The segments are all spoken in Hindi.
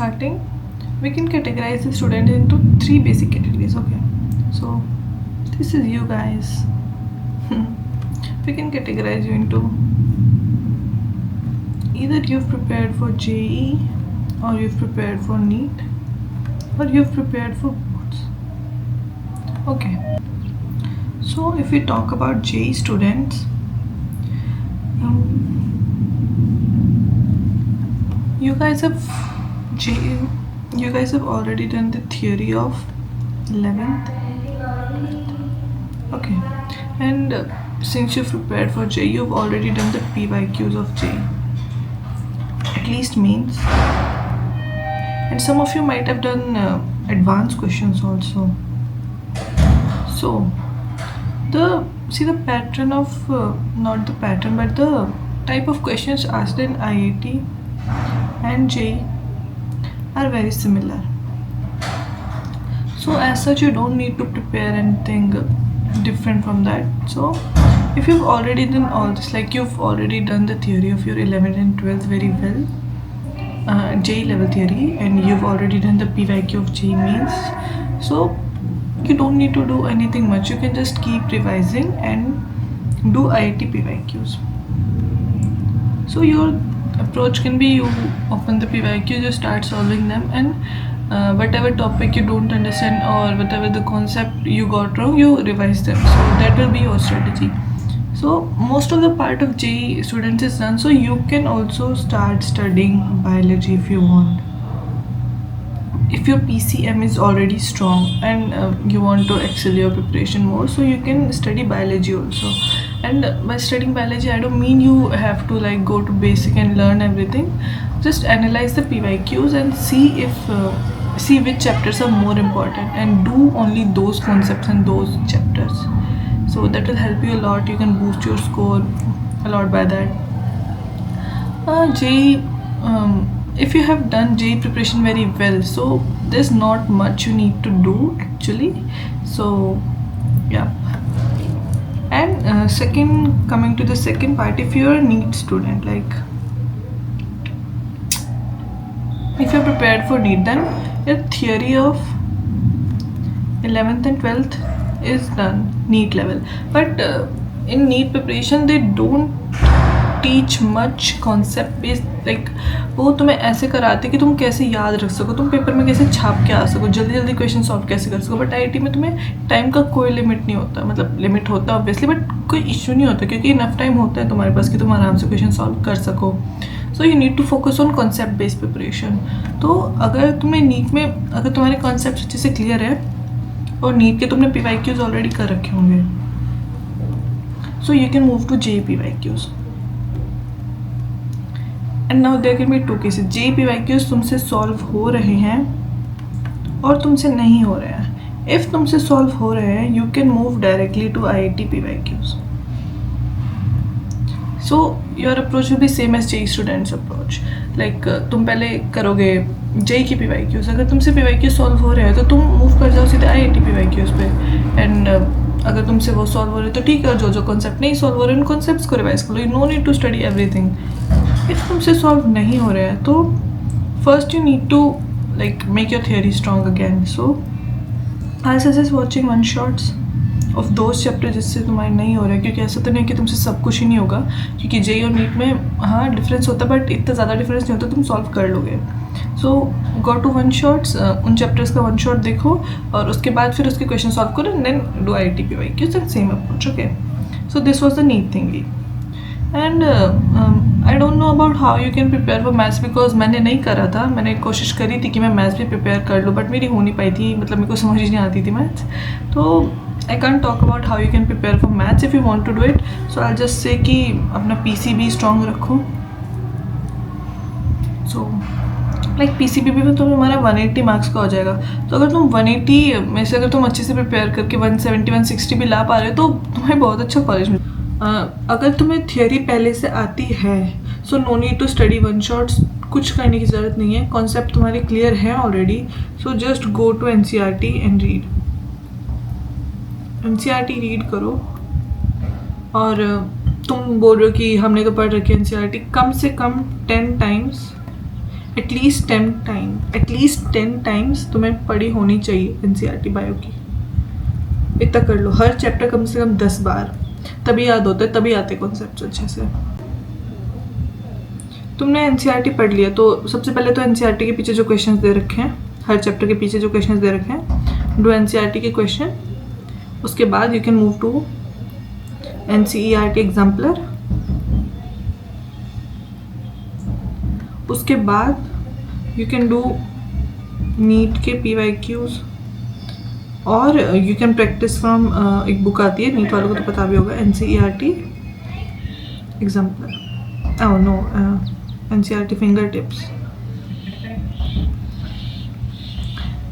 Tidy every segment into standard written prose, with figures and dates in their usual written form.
Starting, we can categorize the student into three basic categories. Okay, so this is you guys. We can categorize you into either you've prepared for JE, or you've prepared for NEET, or you've prepared for boards. Okay, so if we talk about JE students, you guys have already done the theory of 11th. Okay, and since you've prepared for JE, you've already done the PYQs of JE, at least mains, and some of you might have done advanced questions also. So the pattern of not the pattern but the type of questions asked in IIT and JEE are very similar. So as such, you don't need to prepare anything different from that. So if you've already done all this, like you've already done the theory of your 11th and 12th very well, JEE level theory, and you've already done the PYQ of JEE mains, so you don't need to do anything much. You can just keep revising and do IIT PYQs. So your approach can be, you open the PYQ, you start solving them, and whatever topic you don't understand or whatever the concept you got wrong, you revise them. So that will be your strategy. So most of the part of JEE students is done, so you can also start studying biology if you want. If your PCM is already strong and you want to excel your preparation more, so you can study biology also. And by studying biology, I don't mean you have to like go to basic and learn everything. Just analyze the PYQs and see if see which chapters are more important, and do only those concepts in those chapters. So that will help you a lot. You can boost your score a lot by that. JEE, if you have done JEE preparation very well, so there's not much you need to do actually. So yeah. And second, coming to the second part, if you're a NEET student, like if you're prepared for NEET, then your theory of 11th and 12th is done, NEET level. But in NEET preparation, they don't teach much concept based, like वो तुम्हें ऐसे कराते कि तुम कैसे याद रख सको, तुम पेपर में कैसे छाप के आ सको, जल्दी जल्दी क्वेश्चन सॉल्व कैसे कर सको. बट IIT में तुम्हें टाइम का कोई लिमिट नहीं होता, मतलब लिमिट होता है ऑब्वियसली, बट कोई इशू नहीं होता क्योंकि इनफ टाइम होता है तुम्हारे पास कि तुम आराम से क्वेश्चन सॉल्व कर सको. So you need to focus on concept based preparation. तो अगर तुम्हें नीट में, अगर तुम्हारे कॉन्सेप्ट अच्छे से क्लियर है और नीट के तुमने PYQs ऑलरेडी कर रखे होंगे, so you can move to JEE PYQs. And now there can be two cases. JEE PYQs तुमसे सॉल्व हो रहे हैं और तुमसे नहीं हो रहे हैं. इफ़ तुमसे सॉल्व हो रहे हैं, you can move directly to IIT PYQs. So your approach will be same as JEE students approach. Like तुम पहले करोगे JEE की PYQs. अगर तुमसे PYQ सॉल्व हो रहे हैं तो तुम मूव कर जाओ सीधे IIT PYQs पे. एंड अगर तुमसे वो सॉल्व हो रहे हैं तो ठीक है, जो जो कॉन्सेप्ट नहीं सॉल्व हो रहे हैं उन कॉन्सेप्ट्स को रिवाइज कर लो. You no need to study everything. If तुमसे सॉल्व नहीं हो रहा है तो first you need to like make your theory strong again. So I suggest watching one shots of those chapters जिससे तुम्हारे नहीं हो रहा है, क्योंकि ऐसा तो नहीं कि तुमसे सब कुछ ही नहीं होगा, क्योंकि JEE और NEET में हाँ डिफरेंस होता है बट इतना ज़्यादा डिफरेंस नहीं होता, तुम सॉल्व कर लोगे. So go to one shots, उन चैप्टर्स का वन शॉट देखो और उसके बाद फिर उसके क्वेश्चन सॉल्व करो and then do IIT PYQs and same approach. Okay, so this was the NEET thingy. And I don't know about how you can prepare for maths, because मैंने नहीं करा था. मैंने कोशिश करी थी कि मैं मैथ्स भी प्रिपेयर कर लूँ बट मेरी हो नहीं पाई थी, मतलब मेरे को समझ ही नहीं आती थी मैथ्स. तो I can talk about how you can prepare for maths if you want to do it. So I just say कि अपना PCB स्ट्रॉन्ग रखो. सो लाइक PCB में तो हमारा 180 मार्क्स का हो जाएगा. तो अगर तुम 180 में से अगर तुम अच्छे से प्रिपेयर करके 170 160 भी ला पा रहे हो तो तुम्हें बहुत अच्छा कॉलेज में. अगर तुम्हें थियोरी पहले से आती है, so no need to study one shots. कुछ करने की ज़रूरत नहीं है, कॉन्सेप्ट तुम्हारे क्लियर है already. So just go to NCERT and read. NCERT read करो. और तुम बोल रहे हो कि हमने तो पढ़ रखी है NCERT, कम से कम 10 टाइम्स एटलीस्ट 10 टाइम्स तुम्हें पढ़ी होनी चाहिए एनसीईआरटी बायो की। इतना कर लो, हर चैप्टर कम से कम 10 बार, तभी याद होता है, तभी आते कॉन्सेप्ट अच्छे से। तुमने एनसीईआरटी पढ़ लिया तो सबसे पहले तो एनसीईआरटी के पीछे जो क्वेश्चंस दे रखे हैं, हर चैप्टर के पीछे जो क्वेश्चंस दे रखे हैं, डू एनसीईआरटी के क्वेश्चन। उसके बाद you can move to NCERT exemplar. उसके बाद यू कैन डू नीट के PYQs, और यू कैन प्रैक्टिस फ्रॉम एक बुक आती है, नीट वालों को तो पता भी होगा, NCERT exemplar, oh no, NCERT fingertips.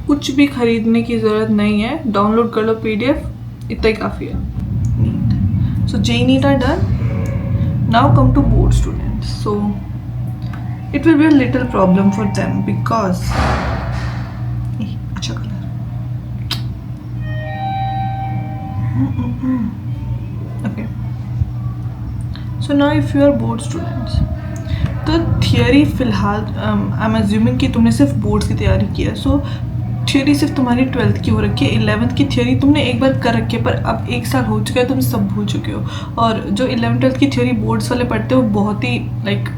कुछ भी खरीदने की ज़रूरत नहीं है, डाउनलोड कर लो PDF, इतना ही काफ़ी है। NEET, so JEE NEET are done. Now come to board students. So it will be a little problem for them because अच्छा colour. Okay, so now if you are board students, तो थियरी फिलहाल आई एम अज्यूमिंग कि तुमने सिर्फ बोर्ड्स की तैयारी की है, सो थियरी सिर्फ तुम्हारी 12th की हो रखी है। 11th की थियरी तुमने एक बार कर रखी है, पर अब 1 साल हो चुका है, तुम सब भूल चुके हो। और जो 11th 12th की थियरी बोर्ड्स वाले पढ़ते हो, बहुत ही लाइक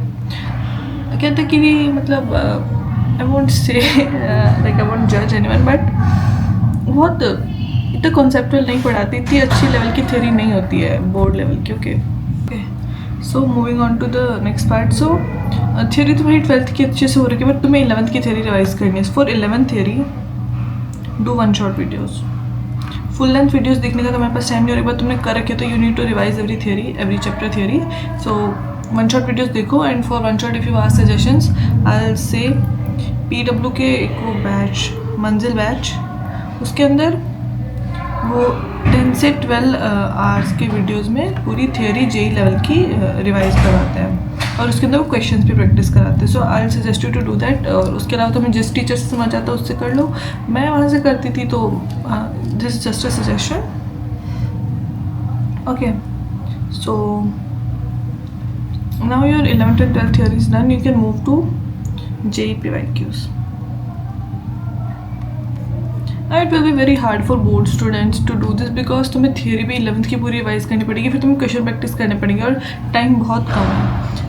कहते कि मतलब I won't say like I won't जज एनीवन, बट बहुत इतना कॉन्सेप्चुअल नहीं पढ़ाती, इतनी अच्छी लेवल की थ्योरी नहीं होती है बोर्ड लेवल की। Okay, so moving on to the next part. So theory तुम्हारी 12th की अच्छे से हो रही है, बट तुम्हें 11th की थ्योरी रिवाइज करनी है। For 11th theory do 1 shot videos. Full length videos देखने का तुम्हारे पास टाइम नहीं हो रहा, तुमने कर रखे तो you need to revise every theory, every chapter theory. So 1 shot videos देखो, and for 1 shot if you ask suggestions I will say PW के एक वो बैच, मंजिल बैच, उसके अंदर वो 10 से 12 आवर्स के वीडियोस में पूरी थ्योरी JEE लेवल की रिवाइज करवाते हैं, और उसके अंदर वो क्वेश्चंस भी प्रैक्टिस कराते हैं। So I will suggest you to do that. और उसके अलावा तुम्हें जिस टीचर से समझ आता है उससे कर लो, मैं वहाँ से करती थी, तो this is just a suggestion. Okay, so now your 11th and 12th theory is done, you can move to JEE PYQs. Now it will be very hard for board students to do this because तुम्हें theory भी 11th की पूरी रिवाइज करनी पड़ेगी, फिर तुम्हें क्वेश्चन प्रैक्टिस करने पड़ेंगे, और टाइम बहुत कम है।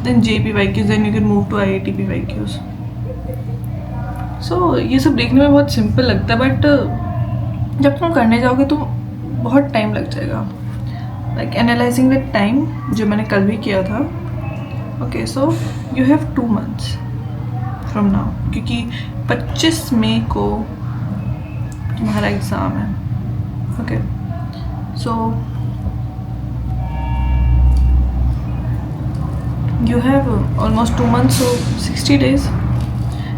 then JEE PYQs, then you can move to IIT PYQs. so ये सब देखने में बहुत सिंपल लगता है, बट जब तुम करने जाओगे तो बहुत टाइम लग जाएगा। like analyzing the time, जो मैंने कल भी किया था। Okay, so you have 2 months from now, क्योंकि 25 मई को तुम्हारा एग्ज़ाम है। Okay, so you have almost 2 months, so 60 days,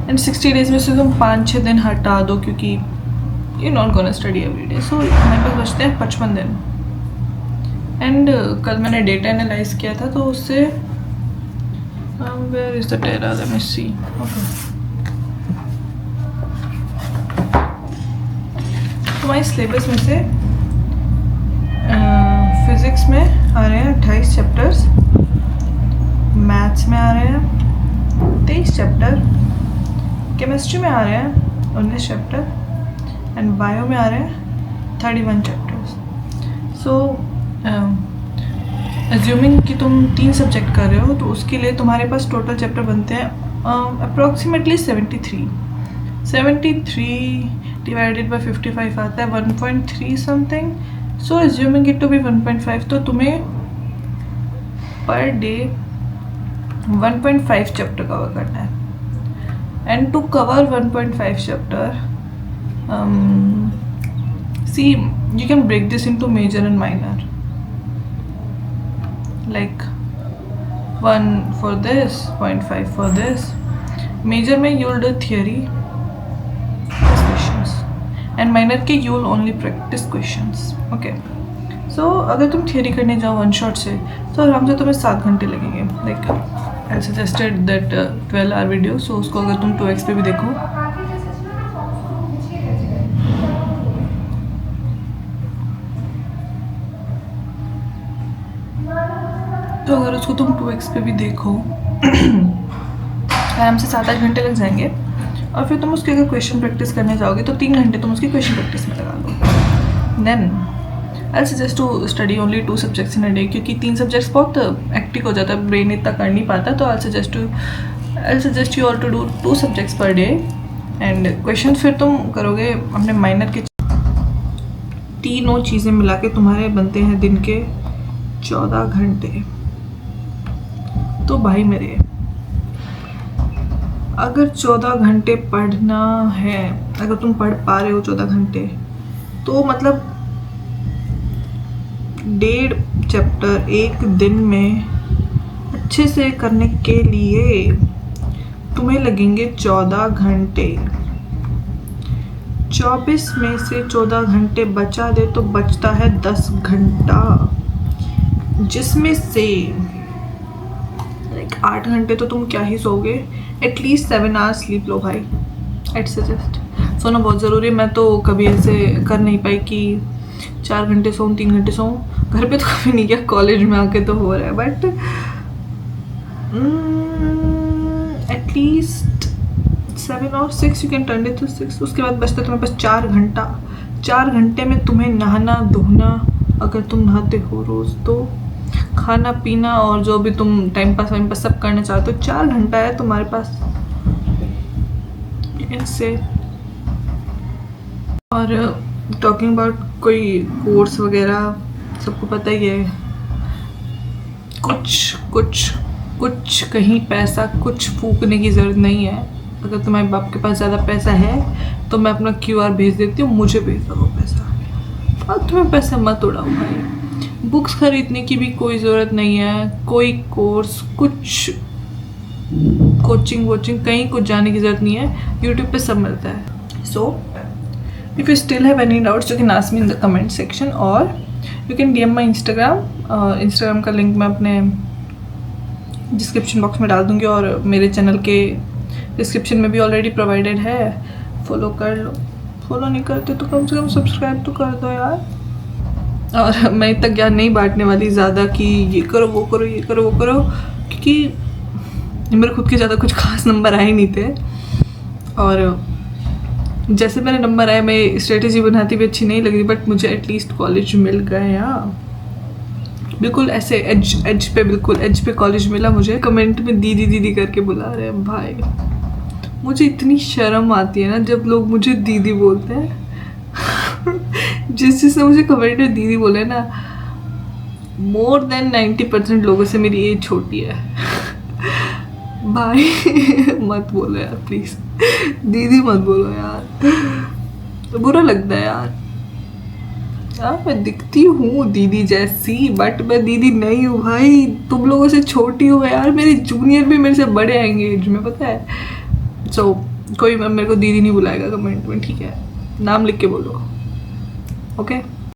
and 60 days में से तुम 5-6 दिन हटा दो, क्योंकि you not gonna study every day. So हमारे पास बचते हैं 55 दिन। एंड कल मैंने डेटा एनालाइज किया था, तो उससे where is the data? Let me see. Okay. तुम्हारे सिलेबस में से फिज़िक्स में आ रहे हैं 28 चैप्टर्स, मैथ्स में आ रहे हैं 23 चैप्टर, केमिस्ट्री में आ रहे हैं 19 चैप्टर, एंड बायो में आ रहे हैं 31 चैप्टर्स। सो एज्यूमिंग कि तुम 3 सब्जेक्ट कर रहे हो, तो उसके लिए तुम्हारे पास टोटल चैप्टर बनते हैं अप्रॉक्सीमेटली 73 डिवाइडेड बाय 55 आता है 1.3 something. So assuming it to be 1.5, तो तुम्हें पर डे 1.5 चैप्टर कवर करना है। And to cover 1.5 chapter, see you can break this into major and minor, like 1 for this, 0.5 for this. Major में you will do theory questions, and minor के you will only practice questions. Okay, so अगर तुम theory करने जाओ 1 shot से, तो आराम से तुम्हें 7 घंटे लगेंगे। like I suggested that 12-hour video, so उसको अगर तुम 2x पे भी देखो, तो अगर उसको तुम 2x पे भी देखो आराम से 7-8 घंटे लग जाएंगे। और फिर तुम उसके अगर क्वेश्चन प्रैक्टिस करने जाओगे तो 3 घंटे तुम उसकी क्वेश्चन प्रैक्टिस में लगा लो। Then I suggest to study only 2 subjects in a day, क्योंकि 3 सब्जेक्ट्स बहुत एक्टिव हो जाता है, ब्रेन इतना कर नहीं पाता। तो I suggest you all to do 2 subjects per day. एंड क्वेश्चन फिर तुम करोगे अपने माइनर के, तीनों चीज़ें मिला के तुम्हारे बनते हैं दिन के 14 घंटे। तो भाई मेरे, अगर 14 घंटे पढ़ना है, अगर तुम पढ़ पा रहे हो 14 घंटे, तो मतलब 1.5 चैप्टर एक दिन में अच्छे से करने के लिए तुम्हें लगेंगे 14 घंटे। 24 में से 14 घंटे बचा दे तो बचता है 10 घंटा, जिसमें से 8 घंटे तो तुम क्या ही सोओगे। एटलीस्ट 7 आवर्स स्लीप लो भाई, एट सजेस्ट। सोना बहुत ज़रूरी है। मैं तो कभी ऐसे कर नहीं पाई कि 4 घंटे सोऊं, 3 घंटे सोऊं। घर पे तो कभी नहीं किया, कॉलेज में आके तो हो रहा है। बट एटलीस्ट 7 और 6 you can turn it to 6। उसके बाद बचता है तुम्हारे पास 4 घंटा। 4 घंटे में तुम्हें नहाना धोना, अगर तुम नहाते हो रोज़, तो खाना पीना और जो भी तुम टाइम पास सब करना चाहते हो, 4 घंटा है तुम्हारे पास ऐसे। और टॉकिंग अबाउट कोई कोर्स वगैरह, सबको पता ही है, कुछ कहीं पैसा कुछ फूकने की ज़रूरत नहीं है। अगर तुम्हारे बाप के पास ज़्यादा पैसा है तो मैं अपना QR भेज देती हूँ, मुझे भेज दो वो पैसा। और तुम्हें पैसा मत उड़ाओ भाई। बुक्स खरीदने की भी कोई ज़रूरत नहीं है, कोई कोर्स, कुछ कोचिंग कहीं कुछ जाने की ज़रूरत नहीं है। यूट्यूब पे सब मिलता है। So if you still have any doubts you can ask me in the comment section, और you can DM my Instagram का लिंक मैं अपने डिस्क्रिप्शन बॉक्स में डाल दूँगी, और मेरे चैनल के डिस्क्रिप्शन में भी ऑलरेडी प्रोवाइडेड है। फॉलो कर लो, फॉलो नहीं करते तो कम से कम सब्सक्राइब तो कर दो यार। और मैं इतना ज्ञान नहीं बांटने वाली ज़्यादा कि ये करो वो करो ये करो वो करो, क्योंकि मेरे खुद के ज़्यादा कुछ खास नंबर आए नहीं थे। और जैसे मेरे नंबर आए, मैं स्ट्रेटेजी बनाती भी अच्छी नहीं लगी, बट मुझे एटलीस्ट कॉलेज मिल गया। बिल्कुल ऐसे एज पे कॉलेज मिला मुझे। कमेंट में दीदी दीदी करके बुला रहे हैं भाई। मुझे इतनी शर्म आती है ना जब लोग मुझे दीदी बोलते हैं। जिसने मुझे कमेंट में दीदी बोले ना, मोर देन 90% लोगों से मेरी एज छोटी है। भाई मत बोलो यार प्लीज़, दीदी मत बोलो यार, तो बुरा लगता है यार। मैं दिखती हूँ दीदी जैसी, बट मैं दीदी नहीं हूँ भाई। तुम लोगों से छोटी हूँ यार, मेरे जूनियर भी मेरे से बड़े आएंगे एज में, पता है। सो कोई मेरे को दीदी नहीं बुलाएगा कमेंट में, ठीक है? नाम लिख के बोलो, ओके।